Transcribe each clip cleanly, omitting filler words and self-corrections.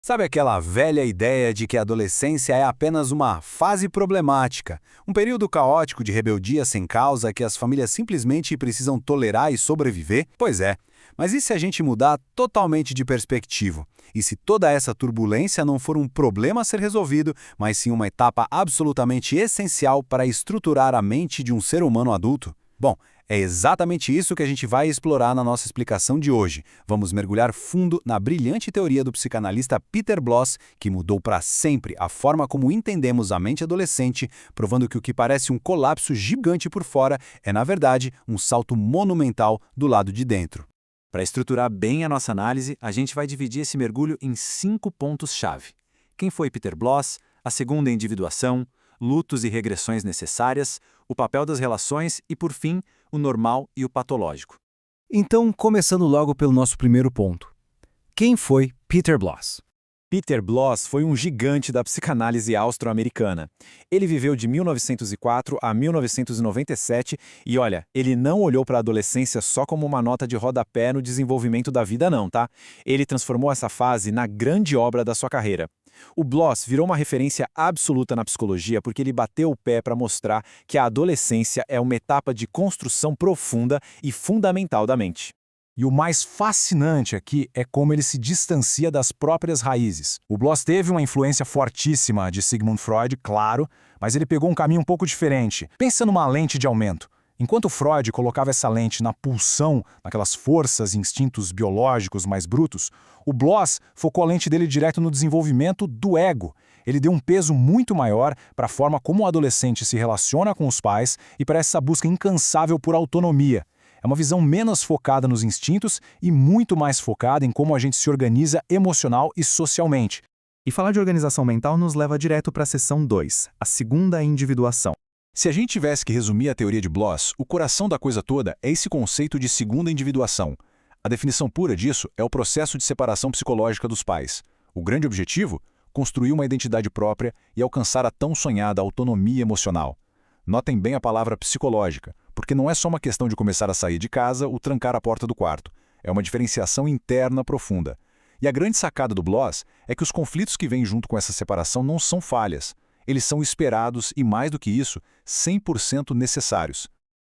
Sabe aquela velha ideia de que a adolescência é apenas uma fase problemática, um período caótico de rebeldia sem causa que as famílias simplesmente precisam tolerar e sobreviver? Pois é, mas e se a gente mudar totalmente de perspectiva? E se toda essa turbulência não for um problema a ser resolvido, mas sim uma etapa absolutamente essencial para estruturar a mente de um ser humano adulto? Bom, é exatamente isso que a gente vai explorar na nossa explicação de hoje. Vamos mergulhar fundo na brilhante teoria do psicanalista Peter Bloss, que mudou para sempre a forma como entendemos a mente adolescente, provando que o que parece um colapso gigante por fora é, na verdade, um salto monumental do lado de dentro. Para estruturar bem a nossa análise, a gente vai dividir esse mergulho em 5 pontos-chave. Quem foi Peter Bloss, a segunda individuação, lutos e regressões necessárias, o papel das relações e, por fim, o normal e o patológico. Então, começando logo pelo nosso primeiro ponto. Quem foi Peter Bloss? Peter Bloss foi um gigante da psicanálise austro-americana. Ele viveu de 1904 a 1997 e, olha, ele não olhou para a adolescência só como uma nota de rodapé no desenvolvimento da vida não, tá? Ele transformou essa fase na grande obra da sua carreira. O Bloss virou uma referência absoluta na psicologia porque ele bateu o pé para mostrar que a adolescência é uma etapa de construção profunda e fundamental da mente. E o mais fascinante aqui é como ele se distancia das próprias raízes. O Bloss teve uma influência fortíssima de Sigmund Freud, claro, mas ele pegou um caminho um pouco diferente. Pensa numa lente de aumento. Enquanto Freud colocava essa lente na pulsão, naquelas forças e instintos biológicos mais brutos, o Bloss focou a lente dele direto no desenvolvimento do ego. Ele deu um peso muito maior para a forma como o adolescente se relaciona com os pais e para essa busca incansável por autonomia. É uma visão menos focada nos instintos e muito mais focada em como a gente se organiza emocional e socialmente. E falar de organização mental nos leva direto para a seção 2, a segunda individuação. Se a gente tivesse que resumir a teoria de Bloss, o coração da coisa toda é esse conceito de segunda individuação. A definição pura disso é o processo de separação psicológica dos pais. O grande objetivo? Construir uma identidade própria e alcançar a tão sonhada autonomia emocional. Notem bem a palavra psicológica, porque não é só uma questão de começar a sair de casa ou trancar a porta do quarto. É uma diferenciação interna profunda. E a grande sacada do Bloss é que os conflitos que vêm junto com essa separação não são falhas. Eles são esperados e, mais do que isso, 100% necessários.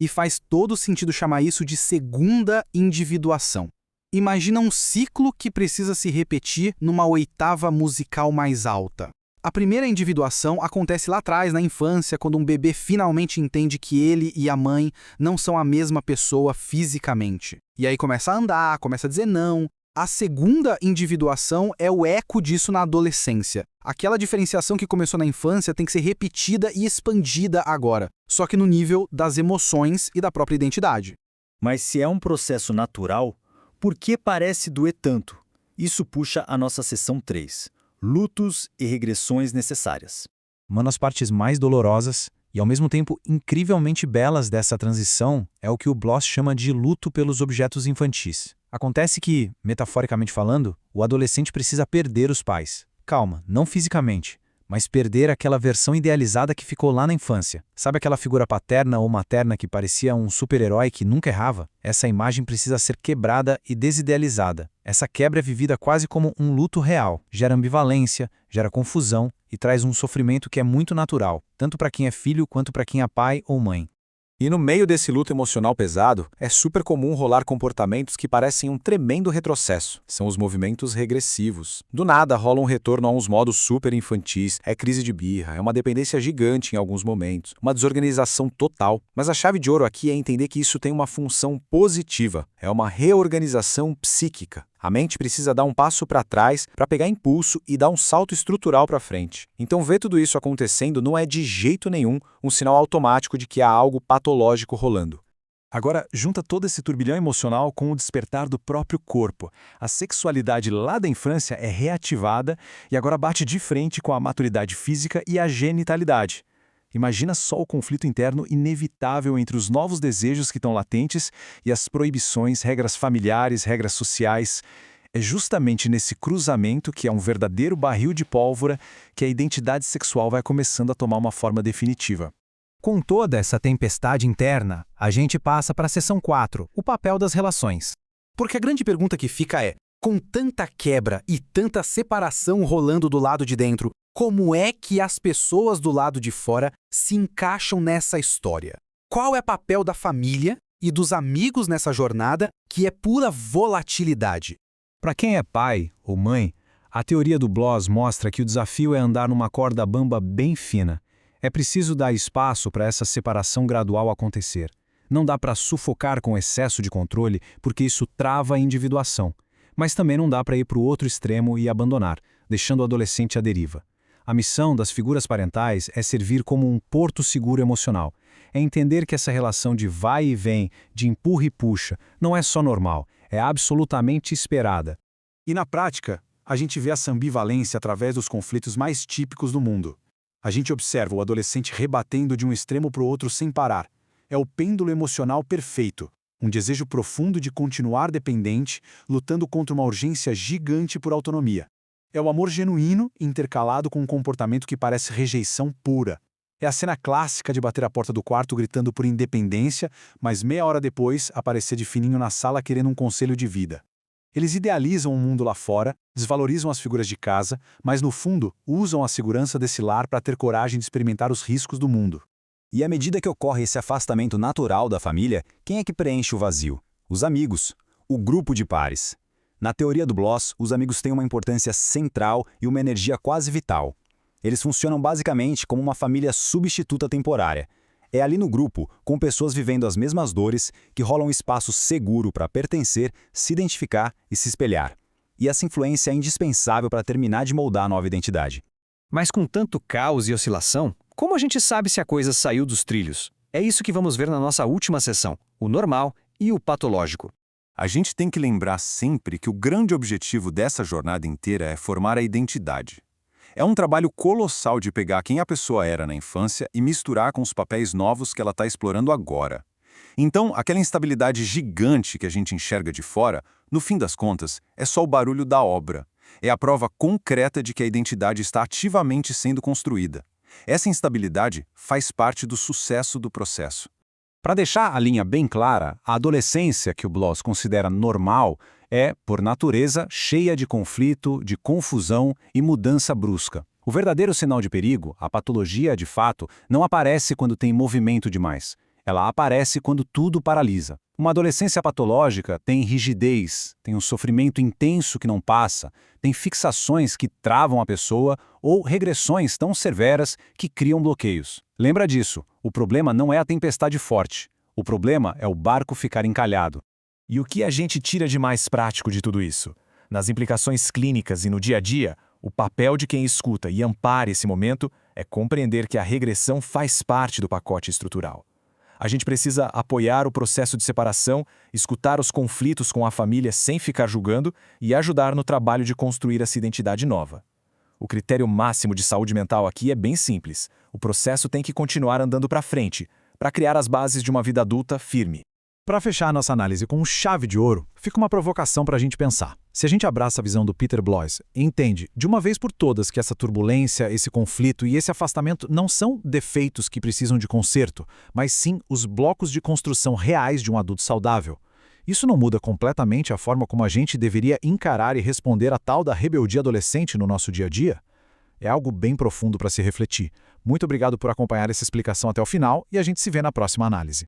E faz todo sentido chamar isso de segunda individuação. Imagina um ciclo que precisa se repetir numa oitava musical mais alta. A primeira individuação acontece lá atrás, na infância, quando um bebê finalmente entende que ele e a mãe não são a mesma pessoa fisicamente. E aí começa a andar, começa a dizer não. A segunda individuação é o eco disso na adolescência. Aquela diferenciação que começou na infância tem que ser repetida e expandida agora, só que no nível das emoções e da própria identidade. Mas se é um processo natural, por que parece doer tanto? Isso puxa a nossa seção 3. Lutos e regressões necessárias. Uma das partes mais dolorosas e, ao mesmo tempo, incrivelmente belas dessa transição é o que o Bloss chama de luto pelos objetos infantis. Acontece que, metaforicamente falando, o adolescente precisa perder os pais. Calma, não fisicamente, mas perder aquela versão idealizada que ficou lá na infância. Sabe aquela figura paterna ou materna que parecia um super-herói que nunca errava? Essa imagem precisa ser quebrada e desidealizada. Essa quebra é vivida quase como um luto real. Gera ambivalência, gera confusão e traz um sofrimento que é muito natural, tanto para quem é filho quanto para quem é pai ou mãe. E no meio desse luto emocional pesado, é super comum rolar comportamentos que parecem um tremendo retrocesso. São os movimentos regressivos. Do nada rola um retorno a uns modos super infantis, é crise de birra, é uma dependência gigante em alguns momentos, uma desorganização total. Mas a chave de ouro aqui é entender que isso tem uma função positiva, é uma reorganização psíquica. A mente precisa dar um passo para trás para pegar impulso e dar um salto estrutural para frente. Então ver tudo isso acontecendo não é de jeito nenhum um sinal automático de que há algo patológico rolando. Agora, junta todo esse turbilhão emocional com o despertar do próprio corpo. A sexualidade lá da infância é reativada e agora bate de frente com a maturidade física e a genitalidade. Imagina só o conflito interno inevitável entre os novos desejos que estão latentes e as proibições, regras familiares, regras sociais. É justamente nesse cruzamento, que é um verdadeiro barril de pólvora, que a identidade sexual vai começando a tomar uma forma definitiva. Com toda essa tempestade interna, a gente passa para a seção 4, o papel das relações. Porque a grande pergunta que fica é: Com tanta quebra e tanta separação rolando do lado de dentro, como é que as pessoas do lado de fora se encaixam nessa história? Qual é o papel da família e dos amigos nessa jornada que é pura volatilidade? Para quem é pai ou mãe, a teoria do Bloss mostra que o desafio é andar numa corda bamba bem fina. É preciso dar espaço para essa separação gradual acontecer. Não dá para sufocar com excesso de controle, porque isso trava a individuação. Mas também não dá para ir para o outro extremo e abandonar, deixando o adolescente à deriva. A missão das figuras parentais é servir como um porto seguro emocional. É entender que essa relação de vai e vem, de empurra e puxa, não é só normal, é absolutamente esperada. E na prática, a gente vê essa ambivalência através dos conflitos mais típicos do mundo. A gente observa o adolescente rebatendo de um extremo para o outro sem parar. É o pêndulo emocional perfeito, um desejo profundo de continuar dependente, lutando contra uma urgência gigante por autonomia. É o amor genuíno intercalado com um comportamento que parece rejeição pura. É a cena clássica de bater a porta do quarto gritando por independência, mas meia hora depois aparecer de fininho na sala querendo um conselho de vida. Eles idealizam o mundo lá fora, desvalorizam as figuras de casa, mas no fundo usam a segurança desse lar para ter coragem de experimentar os riscos do mundo. E à medida que ocorre esse afastamento natural da família, quem é que preenche o vazio? Os amigos, o grupo de pares. Na teoria do Bloss, os amigos têm uma importância central e uma energia quase vital. Eles funcionam basicamente como uma família substituta temporária. É ali no grupo, com pessoas vivendo as mesmas dores, que rola um espaço seguro para pertencer, se identificar e se espelhar. E essa influência é indispensável para terminar de moldar a nova identidade. Mas com tanto caos e oscilação, como a gente sabe se a coisa saiu dos trilhos? É isso que vamos ver na nossa última sessão, o normal e o patológico. A gente tem que lembrar sempre que o grande objetivo dessa jornada inteira é formar a identidade. É um trabalho colossal de pegar quem a pessoa era na infância e misturar com os papéis novos que ela está explorando agora. Então, aquela instabilidade gigante que a gente enxerga de fora, no fim das contas, é só o barulho da obra. É a prova concreta de que a identidade está ativamente sendo construída. Essa instabilidade faz parte do sucesso do processo. Para deixar a linha bem clara, a adolescência que o Bloss considera normal é, por natureza, cheia de conflito, de confusão e mudança brusca. O verdadeiro sinal de perigo, a patologia de fato, não aparece quando tem movimento demais. Ela aparece quando tudo paralisa. Uma adolescência patológica tem rigidez, tem um sofrimento intenso que não passa, tem fixações que travam a pessoa ou regressões tão severas que criam bloqueios. Lembra disso, o problema não é a tempestade forte, o problema é o barco ficar encalhado. E o que a gente tira de mais prático de tudo isso? Nas implicações clínicas e no dia a dia, o papel de quem escuta e ampara esse momento é compreender que a regressão faz parte do pacote estrutural. A gente precisa apoiar o processo de separação, escutar os conflitos com a família sem ficar julgando e ajudar no trabalho de construir essa identidade nova. O critério máximo de saúde mental aqui é bem simples. O processo tem que continuar andando para frente, para criar as bases de uma vida adulta firme. Para fechar a nossa análise com chave de ouro, fica uma provocação para a gente pensar. Se a gente abraça a visão do Peter Bloss e entende, de uma vez por todas, que essa turbulência, esse conflito e esse afastamento não são defeitos que precisam de conserto, mas sim os blocos de construção reais de um adulto saudável. Isso não muda completamente a forma como a gente deveria encarar e responder à tal da rebeldia adolescente no nosso dia a dia? É algo bem profundo para se refletir. Muito obrigado por acompanhar essa explicação até o final e a gente se vê na próxima análise.